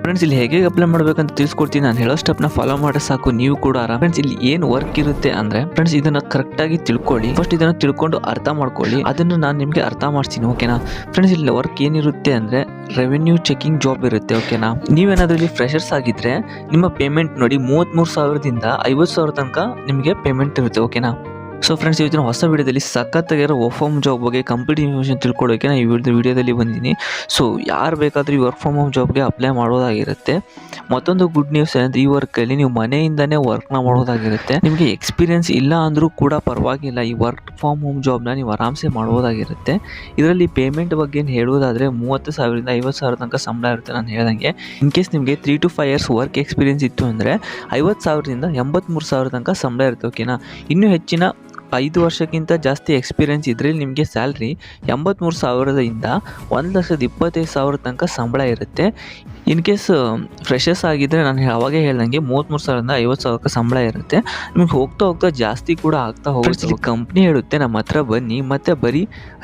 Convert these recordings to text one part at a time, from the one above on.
Friends ಇಲ್ಲಿ ಹೇಗೆ apply ಮಾಡಬೇಕಂತ ತಿಳಿಸ್ಕೊಡ್ತೀನಿ. ನಾನು ಹೇಳೋ ಸ್ಟೆಪ್ನ ಫಾಲೋ ಮಾಡಿದ್ರೆ ಸಾಕು, ನೀವು ಕೂಡ ಆರಾಮ. ಫ್ರೆಂಡ್ಸ್ ಇಲ್ಲಿ ಏನು ವರ್ಕ್ ಇರುತ್ತೆ ಅಂದರೆ ಫ್ರೆಂಡ್ಸ್ ಇದನ್ನ ಕರೆಕ್ಟಾಗಿ ತಿಳ್ಕೊಳ್ಳಿ. ಫಸ್ಟ್ ಇದನ್ನು ತಿಳ್ಕೊಂಡು ಅರ್ಥ ಮಾಡ್ಕೊಳ್ಳಿ, ಅದನ್ನು ನಾನು ನಿಮಗೆ ಅರ್ಥ ಮಾಡ್ತೀನಿ. ಓಕೆನಾ ಫ್ರೆಂಡ್ಸ್, ಇಲ್ಲಿ ವರ್ಕ್ ಏನಿರುತ್ತೆ ಅಂದರೆ ರೆವೆನ್ಯೂ ಚೆಕಿಂಗ್ ಜಾಬ್ ಇರುತ್ತೆ. ಓಕೆನಾ, ನೀವೇನಾದ್ರೂ ಇಲ್ಲಿ ಫ್ರೆಷರ್ಸ್ ಆಗಿದ್ರೆ ನಿಮ್ಮ ಪೇಮೆಂಟ್ ನೋಡಿ 33,000ದಿಂದ 50,000 ತನಕ ನಿಮಗೆ ಪೇಮೆಂಟ್ ಇರುತ್ತೆ. ಓಕೆನಾ, ಸೊ ಫ್ರೆಂಡ್ಸ್ ಇವತ್ತಿನ ಹೊಸ ವಿಡಿಯೋದಲ್ಲಿ ಸಖತ್ತಾಗಿರೋ ವರ್ಕ್ ಫ್ರಮ್ ಜಾಬ್ ಬಗ್ಗೆ ಕಂಪ್ಲೀಟ್ ಇನ್ಫಾರ್ಮೇಷನ್ ತಿಳ್ಕೊಳ್ಳೋಕೆ ನಾನು ಈ ವಿಡಿಯೋದಲ್ಲಿ ಬಂದಿದ್ದೀನಿ. ಸೊ ಯಾರು ಬೇಕಾದರೂ ಈ ವರ್ಕ್ ಫ್ರಮ್ ಹೋಮ್ ಜಾಬ್ಗೆ ಅಪ್ಲೈ ಮಾಡೋದಾಗಿರುತ್ತೆ. ಮತ್ತೊಂದು ಗುಡ್ ನ್ಯೂಸ್ ಏನಂದರೆ ಈ ವರ್ಕಲ್ಲಿ ನೀವು ಮನೆಯಿಂದನೇ ವರ್ಕ್ನ ಮಾಡೋದಾಗಿರುತ್ತೆ. ನಿಮಗೆ ಎಕ್ಸ್ಪೀರಿಯನ್ಸ್ ಇಲ್ಲ ಅಂದರೂ ಕೂಡ ಪರವಾಗಿಲ್ಲ, ಈ ವರ್ಕ್ ಫ್ರಮ್ ಹೋಮ್ ಜಾಬ್ನ ನೀವು ಆರಾಮ್ಸೆ ಮಾಡ್ಬೋದಾಗಿರುತ್ತೆ. ಇದರಲ್ಲಿ ಪೇಮೆಂಟ್ ಬಗ್ಗೆ ಏನು ಹೇಳೋದಾದರೆ 30,000ರಿಂದ 50,000 ತನಕ ಸಂಬಳ ಇರುತ್ತೆ. ನಾನು ಹೇಳ್ದಂಗೆ ಇನ್ ಕೇಸ್ ನಿಮಗೆ 3 to 5 years ವರ್ಕ್ ಎಕ್ಸ್ಪೀರಿಯನ್ಸ್ ಇತ್ತು ಅಂದರೆ 50,000ರಿಂದ 83,000 ತನಕ ಸಂಬಳ ಇರುತ್ತೆ. ಓಕೆನಾ, ಇನ್ನೂ ಹೆಚ್ಚಿನ 5 ವರ್ಷಕ್ಕಿಂತ ಜಾಸ್ತಿ ಎಕ್ಸ್ಪೀರಿಯನ್ಸ್ ಇದ್ದರೆ ನಿಮಗೆ ಸ್ಯಾಲ್ರಿ 83,000ದಿಂದ 1,25,000 ತನಕ ಸಂಬಳ ಇರುತ್ತೆ. ಇನ್ ಕೇಸ್ ಫ್ರೆಷರ್ಸ್ ಆಗಿದ್ದರೆ ನಾನು ಅವಾಗೇ ಹೇಳ್ದಂಗೆ 33,000ರಿಂದ 50,000 ಸಂಬಳ ಇರುತ್ತೆ. ನಿಮ್ಗೆ ಹೋಗ್ತಾ ಹೋಗ್ತಾ ಜಾಸ್ತಿ ಕೂಡ ಆಗ್ತಾ ಹೋಗುತ್ತೆ. ಕಂಪ್ನಿ ಹೇಳುತ್ತೆ ನಮ್ಮ ಹತ್ರ ಬನ್ನಿ ಮತ್ತು ಬರೀ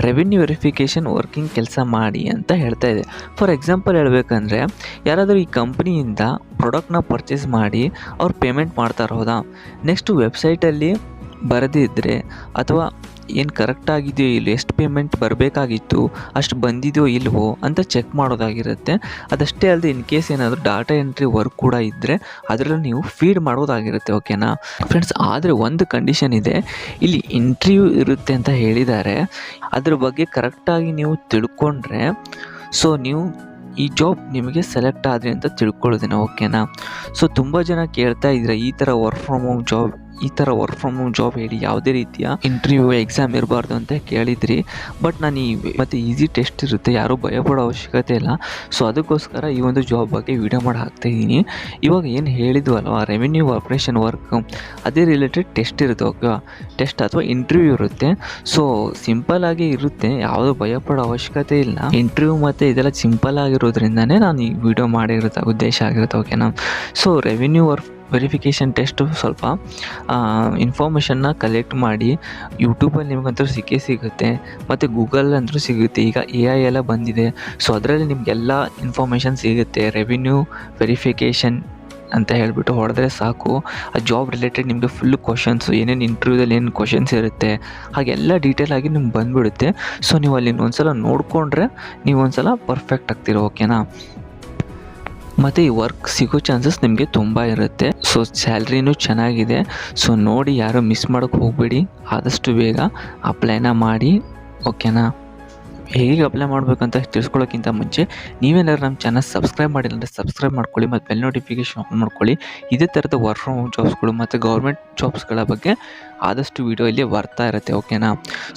ರೆವೆನ್ಯೂ ವೆರಿಫಿಕೇಷನ್ ವರ್ಕಿಂಗ್ ಕೆಲಸ ಮಾಡಿ ಅಂತ ಹೇಳ್ತಾ ಇದೆ. ಫಾರ್ ಎಕ್ಸಾಂಪಲ್ ಹೇಳಬೇಕಂದ್ರೆ ಯಾರಾದರೂ ಈ ಕಂಪ್ನಿಯಿಂದ ಪ್ರಾಡಕ್ಟ್ನ ಪರ್ಚೇಸ್ ಮಾಡಿ ಅವ್ರು ಪೇಮೆಂಟ್ ಮಾಡ್ತಾ ಇರೋದಾ, ನೆಕ್ಸ್ಟು ವೆಬ್ಸೈಟಲ್ಲಿ ಬರೆದಿದ್ದರೆ ಅಥವಾ ಏನು ಕರೆಕ್ಟಾಗಿದೆಯೋ ಇಲ್ಲ, ಎಷ್ಟು ಪೇಮೆಂಟ್ ಬರಬೇಕಾಗಿತ್ತು ಅಷ್ಟು ಬಂದಿದೆಯೋ ಇಲ್ವೋ ಅಂತ ಚೆಕ್ ಮಾಡೋದಾಗಿರುತ್ತೆ. ಅದಷ್ಟೇ ಅಲ್ಲದೆ ಇನ್ ಕೇಸ್ ಏನಾದರೂ ಡಾಟಾ ಎಂಟ್ರಿ ವರ್ಕ್ ಕೂಡ ಇದ್ದರೆ ಅದರಲ್ಲಿ ನೀವು ಫೀಡ್ ಮಾಡೋದಾಗಿರುತ್ತೆ. ಓಕೆನಾ ಫ್ರೆಂಡ್ಸ್, ಆದರೆ ಒಂದು ಕಂಡೀಷನ್ ಇದೆ, ಇಲ್ಲಿ ಇಂಟರ್ವ್ಯೂ ಇರುತ್ತೆ ಅಂತ ಹೇಳಿದ್ದಾರೆ. ಅದ್ರ ಬಗ್ಗೆ ಕರೆಕ್ಟಾಗಿ ನೀವು ತಿಳ್ಕೊಂಡ್ರೆ ಸೊ ನೀವು ಈ ಜಾಬ್ ನಿಮಗೆ ಸೆಲೆಕ್ಟ್ ಆದರೆ ಅಂತ ತಿಳ್ಕೊಳ್ಳೋದೇನೆ. ಓಕೆನಾ, ಸೊ ತುಂಬ ಜನ ಕೇಳ್ತಾ ಇದ್ದೀರಾ ಈ ಥರ ವರ್ಕ್ ಫ್ರಮ್ ಹೋಮ್ ಜಾಬ್ ಹೇಳಿ, ಯಾವುದೇ ರೀತಿಯ ಇಂಟರ್ವ್ಯೂ ಎಕ್ಸಾಮ್ ಇರಬಾರ್ದು ಅಂತ ಕೇಳಿದ್ರಿ. ಬಟ್ ನಾನು ಮತ್ತು ಈಸಿ ಟೆಸ್ಟ್ ಇರುತ್ತೆ, ಯಾರೂ ಭಯಪಡೋ ಅವಶ್ಯಕತೆ ಇಲ್ಲ. ಸೊ ಅದಕ್ಕೋಸ್ಕರ ಈ ಒಂದು ಜಾಬ್ ಬಗ್ಗೆ ವಿಡಿಯೋ ಮಾಡಿ ಹಾಕ್ತಾಯಿದ್ದೀನಿ. ಇವಾಗ ಏನು ಹೇಳಿದ್ವಲ್ವ ರೆವೆನ್ಯೂ ಆಪ್ರೇಷನ್ ವರ್ಕ್, ಅದೇ ರಿಲೇಟೆಡ್ ಟೆಸ್ಟ್ ಇರುತ್ತೆ. ಓಕೆ, ಟೆಸ್ಟ್ ಅಥವಾ ಇಂಟರ್ವ್ಯೂ ಇರುತ್ತೆ. ಸೊ ಸಿಂಪಲ್ಲಾಗಿ ಇರುತ್ತೆ, ಯಾವುದೂ ಭಯಪಡೋ ಅವಶ್ಯಕತೆ ಇಲ್ಲ. ಇಂಟರ್ವ್ಯೂ ಮತ್ತು ಇದೆಲ್ಲ ಸಿಂಪಲ್ ಆಗಿರೋದ್ರಿಂದನೇ ನಾನು ಈ ವಿಡಿಯೋ ಮಾಡಿರೋದು ಉದ್ದೇಶ ಆಗಿರುತ್ತೆ. ಓಕೆನಾ, ಸೊ ರೆವೆನ್ಯೂ ವೆರಿಫಿಕೇಷನ್ ಟೆಸ್ಟು ಸ್ವಲ್ಪ ಇನ್ಫಾರ್ಮೇಷನ್ನ ಕಲೆಕ್ಟ್ ಮಾಡಿ ಯೂಟ್ಯೂಬಲ್ಲಿ ನಿಮಗಂತೂ ಸಿಗುತ್ತೆ ಮತ್ತು ಗೂಗಲಂತೂ ಸಿಗುತ್ತೆ. ಈಗ AI ಎಲ್ಲ ಬಂದಿದೆ, ಸೊ ಅದರಲ್ಲಿ ನಿಮಗೆಲ್ಲ ಇನ್ಫಾರ್ಮೇಷನ್ ಸಿಗುತ್ತೆ. ರೆವಿನ್ಯೂ ವೆರಿಫಿಕೇಷನ್ ಅಂತ ಹೇಳಿಬಿಟ್ಟು ಹೊಡೆದ್ರೆ ಸಾಕು, ಆ ಜಾಬ್ ರಿಲೇಟೆಡ್ ನಿಮಗೆ ಫುಲ್ ಕ್ವಶನ್ಸು, ಏನೇನು ಇಂಟರ್ವ್ಯೂದಲ್ಲಿ ಏನು ಕ್ವಶನ್ಸ್ ಇರುತ್ತೆ ಹಾಗೆಲ್ಲ ಡೀಟೇಲಾಗಿ ನಿಮ್ಗೆ ಬಂದುಬಿಡುತ್ತೆ. ಸೊ ನೀವು ಅಲ್ಲಿ ಒಂದ್ಸಲ ನೋಡಿಕೊಂಡ್ರೆ ನೀವು ಒಂದ್ಸಲ ಪರ್ಫೆಕ್ಟ್ ಆಗ್ತೀರ. ಓಕೆನಾ, ಮತ್ತು ಈ ವರ್ಕ್ ಸಿಗೋ ಚಾನ್ಸಸ್ ನಿಮಗೆ ತುಂಬ ಇರುತ್ತೆ. ಸೊ ಸ್ಯಾಲ್ರಿನೂ ಚೆನ್ನಾಗಿದೆ. ಸೊ ನೋಡಿ, ಯಾರು ಮಿಸ್ ಮಾಡೋಕ್ಕೆ ಹೋಗಬೇಡಿ, ಆದಷ್ಟು ಬೇಗ ಅಪ್ಲೈನ ಮಾಡಿ. ಓಕೆನಾ, ಹೇಗೆ ಅಪ್ಲೈ ಮಾಡಬೇಕಂತ ತಿಳಿಸ್ಕೊಳ್ಳೋಕ್ಕಿಂತ ಮುಂಚೆ ನೀವೇನಾದ್ರು ನಮ್ಮ ಚಾನಲ್ ಸಬ್ಸ್ಕ್ರೈಬ್ ಮಾಡಿಲ್ಲ ಅಂದರೆ ಸಬ್ಸ್ಕ್ರೈಬ್ ಮಾಡ್ಕೊಳ್ಳಿ ಮತ್ತು ಬೆಲ್ ನೋಟಿಫಿಕೇಷನ್ ಆನ್ ಮಾಡ್ಕೊಳ್ಳಿ. ಇದೇ ಥರದ ವರ್ಕ್ ಫ್ರಮ್ ಹೋಮ್ ಜಾಬ್ಸ್ಗಳು ಮತ್ತು ಗೌರ್ಮೆಂಟ್ ಜಾಬ್ಸ್ಗಳ ಬಗ್ಗೆ ಆದಷ್ಟು ವೀಡಿಯೋ ಇಲ್ಲಿ ಬರ್ತಾ ಇರುತ್ತೆ. ಓಕೆನಾ,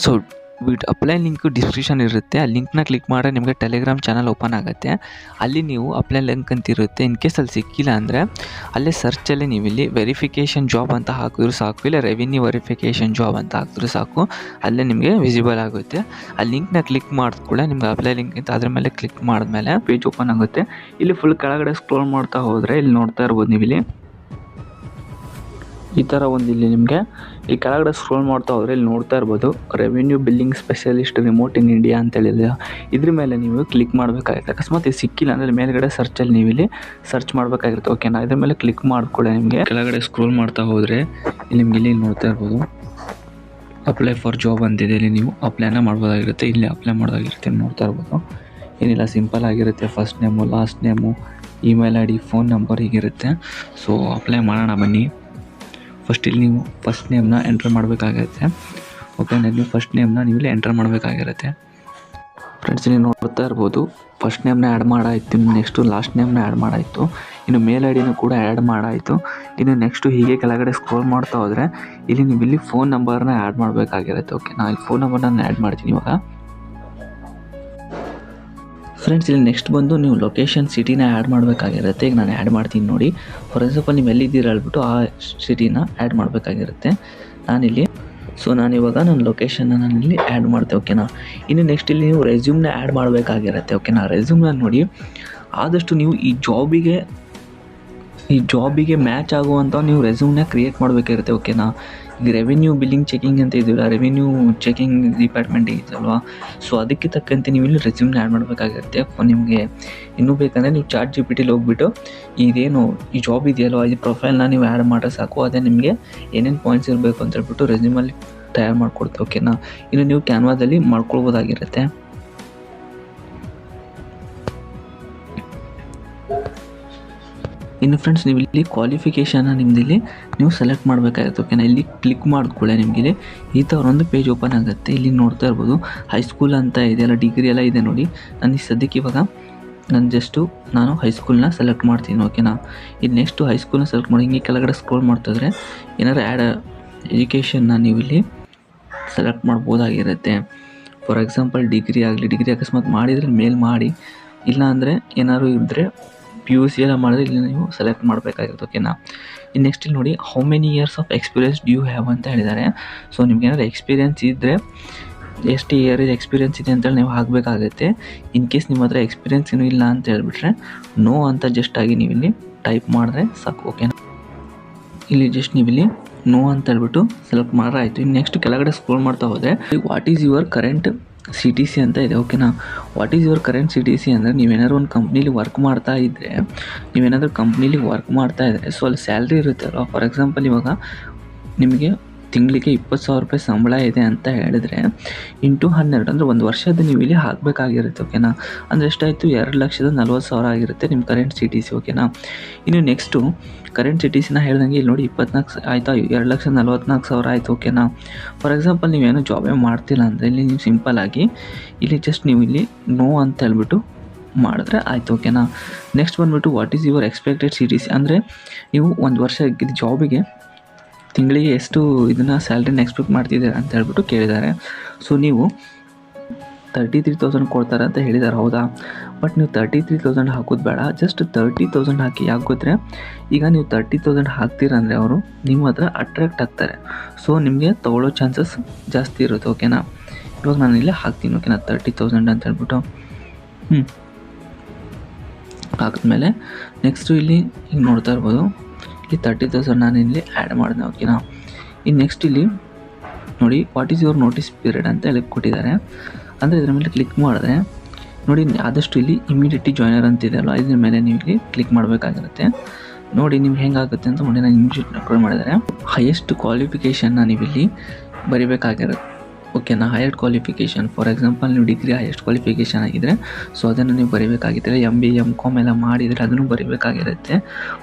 ಸೊ ಅಪ್ಲೈ ಲಿಂಕ್ ಡಿಸ್ಕ್ರಿಪ್ಷನ್ ಇರುತ್ತೆ, ಆ ಲಿಂಕ್ನ ಕ್ಲಿಕ್ ಮಾಡಿದ್ರೆ ನಿಮಗೆ ಟೆಲಿಗ್ರಾಮ್ ಚಾನಲ್ ಓಪನ್ ಆಗುತ್ತೆ. ಅಲ್ಲಿ ನೀವು ಅಪ್ಲೈ ಲಿಂಕ್ ಅಂತ ಇರುತ್ತೆ. ಇನ್ ಕೇಸ್ ಅಲ್ಲಿ ಸಿಕ್ಕಿಲ್ಲ ಅಂದರೆ ಅಲ್ಲೇ ಸರ್ಚಲ್ಲಿ ನೀವು ಇಲ್ಲಿ ವೆರಿಫಿಕೇಷನ್ ಜಾಬ್ ಅಂತ ಹಾಕಿದ್ರು ಸಾಕು, ಇಲ್ಲ ರೆವಿನ್ಯೂ ವೆರಿಫಿಕೇಷನ್ ಜಾಬ್ ಅಂತ ಹಾಕಿದ್ರು ಸಾಕು, ಅಲ್ಲೇ ನಿಮಗೆ ವಿಸಿಬಲ್ ಆಗುತ್ತೆ. ಆ ಲಿಂಕ್ನ ಕ್ಲಿಕ್ ಮಾಡಿದ ಕೂಡ ನಿಮ್ಗೆ ಅಪ್ಲೈ ಲಿಂಕ್ ಅಂತ ಅದ್ರ ಮೇಲೆ ಕ್ಲಿಕ್ ಮಾಡಿದ್ಮೇಲೆ ಪೇಜ್ ಓಪನ್ ಆಗುತ್ತೆ. ಇಲ್ಲಿ ಫುಲ್ ಕೆಳಗಡೆ ಸ್ಕ್ರೋಲ್ ಮಾಡ್ತಾ ಹೋದರೆ ಇಲ್ಲಿ ನೋಡ್ತಾ ಇರ್ಬೋದು ನೀವು ಇಲ್ಲಿ ಈ ಥರ ಒಂದು ಇಲ್ಲಿ ನಿಮಗೆ ಈ ಕೆಳಗಡೆ ಸ್ಕ್ರೋಲ್ ಮಾಡ್ತಾ ಹೋದರೆ ಇಲ್ಲಿ ನೋಡ್ತಾ ಇರ್ಬೋದು revenue billing specialist remote in India ಅಂತೇಳಿದೆ. ಇದ್ರ ಮೇಲೆ ನೀವು ಕ್ಲಿಕ್ ಮಾಡಬೇಕಾಗಿರುತ್ತೆ. ಅಕಸ್ಮಾತ್ ಇದು ಸಿಕ್ಕಿಲ್ಲ ಅಂದರೆ ಮೇಲ್ಗಡೆ ಸರ್ಚಲ್ಲಿ ನೀವು ಇಲ್ಲಿ ಸರ್ಚ್ ಮಾಡಬೇಕಾಗಿರುತ್ತೆ. ಓಕೆನಾ, ಇದ್ರ ಮೇಲೆ ಕ್ಲಿಕ್ ಮಾಡ್ಕೊಳ್ಳಿ. ನಿಮಗೆ ಕೆಳಗಡೆ ಸ್ಕ್ರೋಲ್ ಮಾಡ್ತಾ ಹೋದರೆ ಇಲ್ಲಿ ನಿಮ್ಗೆ ಇಲ್ಲಿ ನೋಡ್ತಾ ಇರ್ಬೋದು ಅಪ್ಲೈ ಫಾರ್ ಜಾಬ್ ಅಂತಿದೆ. ಇಲ್ಲಿ ನೀವು ಅಪ್ಲೈನ ಮಾಡ್ಬೋದಾಗಿರುತ್ತೆ. ಇಲ್ಲಿ ಅಪ್ಲೈ ಮಾಡೋದಾಗಿರುತ್ತೆ ನೋಡ್ತಾ ಇರ್ಬೋದು. ಏನಿಲ್ಲ, ಸಿಂಪಲ್ ಆಗಿರುತ್ತೆ. First name, last name, email ID, phone number ಹೀಗಿರುತ್ತೆ. ಸೊ ಅಪ್ಲೈ ಮಾಡೋಣ ಬನ್ನಿ. ಫಸ್ಟ್ ಇಲ್ಲಿ ನೀವು ಫಸ್ಟ್ ನೇಮ್ನ ಎಂಟ್ರ್ ಮಾಡಬೇಕಾಗಿರುತ್ತೆ. ಓಕೆ, ನೀವು ಫಸ್ಟ್ ನೇಮ್ನ ನೀವು ಇಲ್ಲಿ ಎಂಟ್ರ್ ಮಾಡಬೇಕಾಗಿರುತ್ತೆ. ಫ್ರೆಂಡ್ಸ್ ಇಲ್ಲಿ ನೋಡ್ತಾ ಇರ್ಬೋದು ಫಸ್ಟ್ ನೇಮ್ನ ಆ್ಯಡ್ ಮಾಡಾಯಿತು, ನೆಕ್ಸ್ಟು ಲಾಸ್ಟ್ ನೇಮ್ನ ಆ್ಯಡ್ ಮಾಡಾಯಿತು, ಇನ್ನು ಮೇಲ್ ID ಕೂಡ ಆ್ಯಡ್ ಮಾಡಾಯಿತು. ಇನ್ನು ನೆಕ್ಸ್ಟು ಹೀಗೆ ಕೆಳಗಡೆ ಸ್ಕ್ರೋಲ್ ಮಾಡ್ತಾ ಹೋದರೆ ಇಲ್ಲಿ ನೀವು ಇಲ್ಲಿ ಫೋನ್ ನಂಬರ್ನ ಆ್ಯಡ್ ಮಾಡಬೇಕಾಗಿರುತ್ತೆ. ಓಕೆ, ನಾನು ಇಲ್ಲಿ ಫೋನ್ ನಂಬರ್ನ ಆ್ಯಡ್ ಮಾಡ್ತೀನಿ ಇವಾಗ. ಫ್ರೆಂಡ್ಸ್ ಇಲ್ಲಿ ನೆಕ್ಸ್ಟ್ ಬಂದು ನೀವು ಲೊಕೇಶನ್ ಸಿಟಿನ ಆ್ಯಡ್ ಮಾಡಬೇಕಾಗಿರುತ್ತೆ. ಈಗ ನಾನು ಆ್ಯಡ್ ಮಾಡ್ತೀನಿ ನೋಡಿ. ಫಾರ್ ಎಕ್ಸಾಂಪಲ್ ನೀವು ಎಲ್ಲಿದ್ದೀರ ಹೇಳ್ಬಿಟ್ಟು ಆ ಸಿಟಿನ ಆ್ಯಡ್ ಮಾಡಬೇಕಾಗಿರುತ್ತೆ. ನಾನಿವಾಗ ನನ್ನ ಲೊಕೇಶನ್ನ ನಾನಿಲ್ಲಿ ಆ್ಯಡ್ ಮಾಡ್ತೆ. ಓಕೆನಾ, ಇನ್ನು ನೆಕ್ಸ್ಟ್ ಇಲ್ಲಿ ನೀವು ರೆಸ್ಯೂಮ್ನ ಆ್ಯಡ್ ಮಾಡಬೇಕಾಗಿರುತ್ತೆ. ಓಕೆನಾ, ರೆಸ್ಯೂಮ್ನ ನೋಡಿ ಆದಷ್ಟು ನೀವು ಈ ಜಾಬಿಗೆ ಈ ಜಾಬಿಗೆ ಮ್ಯಾಚ್ ಆಗುವಂಥ ನೀವು ರೆಸ್ಯೂಮ್ನ ಕ್ರಿಯೇಟ್ ಮಾಡಬೇಕಿರುತ್ತೆ, ಓಕೆನಾ. ಈಗ ರೆವೆನ್ಯೂ ಬಿಲ್ಲಿಂಗ್ ಚೆಕಿಂಗ್ ಅಂತ ಇದೆಯಲ್ಲ, ರೆವೆನ್ಯೂ ಚೆಕಿಂಗ್ ಡಿಪಾರ್ಟ್ಮೆಂಟ್ ಇದೆಯಲ್ವಾ, ಸೊ ಅದಕ್ಕೆ ತಕ್ಕಂತೆ ನೀವು ಇಲ್ಲಿ ರೆಸ್ಯೂಮ್ನ ಆ್ಯಡ್ ಮಾಡಬೇಕಾಗಿರುತ್ತೆ. ನಿಮಗೆ ಇನ್ನೂ ಬೇಕಂದರೆ ನೀವು ChatGPTಲಿ ಹೋಗ್ಬಿಟ್ಟು ಇದೇನು ಈ ಜಾಬ್ ಇದೆಯಲ್ವ ಈ ಪ್ರೊಫೈಲ್ನ ನೀವು ಆ್ಯಡ್ ಮಾಡಿದ್ರೆ ಸಾಕು, ಅದೇ ನಿಮಗೆ ಏನೇನು ಪಾಯಿಂಟ್ಸ್ ಇರಬೇಕು ಅಂತ ಹೇಳ್ಬಿಟ್ಟು ರೆಸ್ಯೂಮಲ್ಲಿ ತಯಾರು ಮಾಡಿಕೊಡ್ತೆ, ಓಕೆನಾ. ಇನ್ನು ನೀವು ಕ್ಯಾನ್ವಾದಲ್ಲಿ ಮಾಡ್ಕೊಳ್ಬೋದಾಗಿರುತ್ತೆ. ಇನ್ನು ಫ್ರೆಂಡ್ಸ್, ನೀವು ಇಲ್ಲಿ ಕ್ವಾಲಿಫಿಕೇಷನ್ನ ನಿಮ್ಮದಿಲ್ಲಿ ನೀವು ಸೆಲೆಕ್ಟ್ ಮಾಡಬೇಕಾಗುತ್ತೆ, ಓಕೆನಾ. ಇಲ್ಲಿ ಕ್ಲಿಕ್ ಮಾಡಿದ್ಕೊಳ್ಳೆ ನಿಮಗೆ ಈ ಥರ ಒಂದು ಪೇಜ್ ಓಪನ್ ಆಗುತ್ತೆ. ಇಲ್ಲಿ ನೋಡ್ತಾ ಇರ್ಬೋದು ಹೈಸ್ಕೂಲ್ ಅಂತ ಇದೆಯಲ್ಲ, ಡಿಗ್ರಿ ಎಲ್ಲ ಇದೆ ನೋಡಿ. ನಾನು ಈ ಸದ್ಯಕ್ಕೆ ಇವಾಗ ನಾನು ಹೈಸ್ಕೂಲ್ನ ಸೆಲೆಕ್ಟ್ ಮಾಡ್ತೀನಿ, ಓಕೆನಾ. ಇದು ನೆಕ್ಸ್ಟು ಹೈಸ್ಕೂಲ್ನ ಸೆಲೆಕ್ಟ್ ಮಾಡಿ ಹಿಂಗೆ ಕೆಳಗಡೆ ಸ್ಕ್ರೋಲ್ ಮಾಡ್ತಿದ್ರೆ ಏನಾದ್ರು ಆ್ಯಡ್ ಎಜುಕೇಷನ್ನ ನೀವು ಇಲ್ಲಿ ಸೆಲೆಕ್ಟ್ ಮಾಡ್ಬೋದಾಗಿರುತ್ತೆ. ಫಾರ್ ಎಕ್ಸಾಂಪಲ್ ಡಿಗ್ರಿ ಅಕಸ್ಮಾತ್ ಮಾಡಿದರೆ ಮೇಲ್ ಮಾಡಿ, ಇಲ್ಲ ಅಂದರೆ ಏನಾದ್ರು ಇದ್ದರೆ PUC ಎಲ್ಲ ಮಾಡಿದ್ರೆ ಇಲ್ಲಿ ನೀವು ಸೆಲೆಕ್ಟ್ ಮಾಡಬೇಕಾಗಿರುತ್ತೆ, ಓಕೆನಾ. ಇನ್ನು ನೆಕ್ಸ್ಟ್ ಇಲ್ಲಿ ನೋಡಿ how many years of experience do have ಅಂತ ಹೇಳಿದ್ದಾರೆ. ಸೊ ನಿಮ್ಗೆ ಏನಾದ್ರು ಎಕ್ಸ್ಪೀರಿಯನ್ಸ್ ಇದ್ದರೆ ಎಷ್ಟು ಇಯರ್ ಎಕ್ಸ್ಪೀರಿಯನ್ಸ್ ಇದೆ ಅಂತೇಳಿ ನೀವು ಹಾಕಬೇಕಾಗುತ್ತೆ. ಇನ್ ಕೇಸ್ ನಿಮ್ಮ ಹತ್ರ ಎಕ್ಸ್ಪೀರಿಯನ್ಸ್ ಏನೂ ಇಲ್ಲ ಅಂತ ಹೇಳ್ಬಿಟ್ರೆ ನೋ ಅಂತ ಜಸ್ಟ್ ಆಗಿ ನೀವು ಇಲ್ಲಿ ಟೈಪ್ ಮಾಡಿದ್ರೆ ಸಾಕು, ಓಕೆನಾ. ಇಲ್ಲಿ ಜಸ್ಟ್ ನೀವು ಇಲ್ಲಿ ನೋ ಅಂತ ಹೇಳ್ಬಿಟ್ಟು ಸೆಲೆಕ್ಟ್ ಮಾಡಿದ್ರೆ ಆಯಿತು. ಇನ್ನು ನೆಕ್ಸ್ಟ್ ಕೆಳಗಡೆ ಸ್ಕ್ರೋಲ್ ಮಾಡ್ತಾ ಹೋದರೆ what is your current CTC ಅಂತ ಇದೆ, ಓಕೆನಾ. What is your current CTC ಅಂದರೆ ನೀವೇನಾದ್ರು ಒಂದು ಕಂಪ್ನೀಲಿ ವರ್ಕ್ ಮಾಡ್ತಾ ಇದ್ದರೆ ಸೊ ಅಲ್ಲಿ ಸ್ಯಾಲ್ರಿ ಇರುತ್ತೆ ಅಲ್ವಾ. ಫಾರ್ ಎಕ್ಸಾಂಪಲ್ ಇವಾಗ ನಿಮಗೆ ತಿಂಗಳಿಗೆ 20,000 ರೂಪಾಯಿ ಸಂಬಳ ಇದೆ ಅಂತ ಹೇಳಿದ್ರೆ ಇಂಟು 12 ಅಂದರೆ ಒಂದು ವರ್ಷದ ನೀವು ಇಲ್ಲಿ ಹಾಕಬೇಕಾಗಿರುತ್ತೆ, ಓಕೆನಾ. ಅಂದರೆ ಎಷ್ಟಾಯಿತು 2,40,000 ಆಗಿರುತ್ತೆ ನಿಮ್ಮ ಕರೆಂಟ್ CTC, ಓಕೆನಾ. ಇನ್ನು ನೆಕ್ಸ್ಟು ಕರೆಂಟ್ CTCನ ಹೇಳ್ದಂಗೆ ಇಲ್ಲಿ ನೋಡಿ 24 ಆಯಿತಾ, 2,44,000 ಆಯಿತು, ಓಕೆನಾ. ಫಾರ್ ಎಕ್ಸಾಂಪಲ್ ನೀವೇನೋ ಜಾಬೇ ಮಾಡ್ತಿಲ್ಲ ಅಂದರೆ ಇಲ್ಲಿ ನೀವು ಸಿಂಪಲ್ಲಾಗಿ ಇಲ್ಲಿ ಜಸ್ಟ್ ನೀವು ಇಲ್ಲಿ ನೋ ಅಂತ ಹೇಳ್ಬಿಟ್ಟು ಮಾಡಿದ್ರೆ ಆಯಿತು, ಓಕೆನಾ. ನೆಕ್ಸ್ಟ್ ಬಂದುಬಿಟ್ಟು what is your expected CTC ಅಂದರೆ ನೀವು ಒಂದು ವರ್ಷ ಜಾಬಿಗೆ ತಿಂಗಳಿಗೆ ಎಷ್ಟು ಇದನ್ನು ಸ್ಯಾಲ್ರಿನ ಎಕ್ಸ್ಪೆಕ್ಟ್ ಮಾಡ್ತಿದ್ದೀರಾ ಅಂತ ಹೇಳ್ಬಿಟ್ಟು ಕೇಳಿದ್ದಾರೆ. ಸೊ ನೀವು 33,000 ಕೊಡ್ತಾರೆ ಅಂತ ಹೇಳಿದ್ದಾರೆ, ಹೌದಾ. ಬಟ್ ನೀವು 33,000 ಹಾಕೋದು ಬೇಡ, ಜಸ್ಟ್ 30,000 ಹಾಕಿ. ಯಾಕೆ ಗೊತ್ತರೆ, ಈಗ ನೀವು 30,000 ಹಾಕ್ತೀರಂದರೆ ಅವರು ನಿಮ್ಮ ಹತ್ರ ಅಟ್ರಾಕ್ಟ್ ಆಗ್ತಾರೆ, ಸೊ ನಿಮಗೆ ತೊಗೊಳ್ಳೋ ಚಾನ್ಸಸ್ ಜಾಸ್ತಿ ಇರುತ್ತೆ, ಓಕೆನಾ. ಇವಾಗ ನಾನು ಇಲ್ಲೇ ಹಾಕ್ತೀನಿ, ಓಕೆನಾ, 30,000 ಅಂತ ಹೇಳ್ಬಿಟ್ಟು ಹಾಕಿದ್ಮೇಲೆ ನೆಕ್ಸ್ಟು ಇಲ್ಲಿ ಈಗ ನೋಡ್ತಾ ಇರ್ಬೋದು ಇಲ್ಲಿ 30,000 ನಾನು ಇಲ್ಲಿ ಆ್ಯಡ್ ಮಾಡಿದೆ, ಓಕೆನಾ. ಇನ್ನು ನೆಕ್ಸ್ಟ್ ಇಲ್ಲಿ ನೋಡಿ what is your notice period ಅಂತ ಹೇಳಿ ಕೊಟ್ಟಿದ್ದಾರೆ. ಅಂದರೆ ಇದರ ಮೇಲೆ ಕ್ಲಿಕ್ ಮಾಡಿದ್ರೆ ನೋಡಿ ಆದಷ್ಟು ಇಲ್ಲಿ ಇಮಿಡಿಯೇಟ್ಲಿ ಜಾಯ್ನರ್ ಅಂತಿದೆ ಅಲ್ವಾ, ಇದ್ರ ಮೇಲೆ ನೀವು ಇಲ್ಲಿ ಕ್ಲಿಕ್ ಮಾಡಬೇಕಾಗಿರುತ್ತೆ. ನೋಡಿ ನಿಮ್ಗೆ ಹೆಂಗಾಗುತ್ತೆ ಅಂತ ನೋಡಿ ನಾನು ಇಮಿಡಿಯೇಟ್ ಅಪ್ಲೋಡ್ ಮಾಡಿದರೆ ಹೈಯೆಸ್ಟ್ ಕ್ವಾಲಿಫಿಕೇಷನ್ನ ನೀವು ಇಲ್ಲಿ ಬರಿಬೇಕಾಗಿರುತ್ತೆ, ಓಕೆನಾ. ಹೈಯರ್ ಕ್ವಾಲಿಫಿಕೇಷನ್ ಫಾರ್ ಎಕ್ಸಾಂಪಲ್ ನೀವು ಡಿಗ್ರಿ ಹೈಯೆಸ್ಟ್ ಕ್ವಾಲಿಫಿಕೇಷನ್ ಆಗಿದ್ದರೆ ಸೊ ಅದನ್ನು ನೀವು ಬರೀಬೇಕಾಗಿದ್ದರೆ MBA MCOM ಎಲ್ಲ ಮಾಡಿದರೆ ಅದನ್ನು ಬರೀಬೇಕಾಗಿರುತ್ತೆ,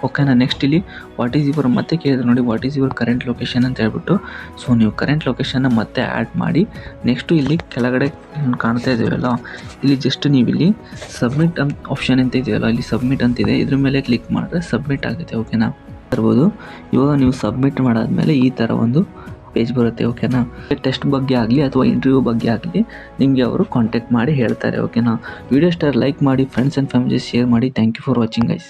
ಓಕೆನಾ. ನೆಕ್ಸ್ಟ್ ಇಲ್ಲಿ ವಾಟ್ ಈಸ್ ಯುವರ್ ಮತ್ತೆ ಕೇಳಿದ್ರೆ ನೋಡಿ what is your current location ಅಂತ ಹೇಳ್ಬಿಟ್ಟು ಸೊ ನೀವು ಕರೆಂಟ್ ಲೊಕೇಶನ್ನ ಮತ್ತೆ ಆ್ಯಡ್ ಮಾಡಿ ನೆಕ್ಸ್ಟು ಇಲ್ಲಿ ಕೆಳಗಡೆ ಕಾಣ್ತಾ ಇದೆಯಲ್ಲ ಇಲ್ಲಿ ಜಸ್ಟ್ ನೀವು ಇಲ್ಲಿ ಸಬ್ಮಿಟ್ ಆಪ್ಷನ್ ಅಂತ ಇದೆಯಲ್ಲ, ಇಲ್ಲಿ ಸಬ್ಮಿಟ್ ಅಂತಿದೆ, ಇದ್ರ ಮೇಲೆ ಕ್ಲಿಕ್ ಮಾಡಿದ್ರೆ ಸಬ್ಮಿಟ್ ಆಗುತ್ತೆ, ಓಕೆನಾ. ಇರ್ಬೋದು ಇವಾಗ ನೀವು ಸಬ್ಮಿಟ್ ಮಾಡಾದ್ಮೇಲೆ ಈ ಥರ ಒಂದು ಪೇಜ್ ಬರುತ್ತೆ, ಓಕೆನಾ. ಟೆಸ್ಟ್ ಬಗ್ಗೆ ಆಗಲಿ ಅಥವಾ ಇಂಟರ್ವ್ಯೂ ಬಗ್ಗೆ ಆಗಲಿ ನಿಮಗೆ ಅವರು ಕಾಂಟ್ಯಾಕ್ಟ್ ಮಾಡಿ ಹೇಳ್ತಾರೆ, ಓಕೆನಾ. ವಿಡಿಯೋ ಸ್ಟಾರ್ ಲೈಕ್ ಮಾಡಿ, ಫ್ರೆಂಡ್ಸ್ ಆ್ಯಂಡ್ ಫ್ಯಾಮಿಲಿ ಶೇರ್ ಮಾಡಿ. Thank you for watching guys.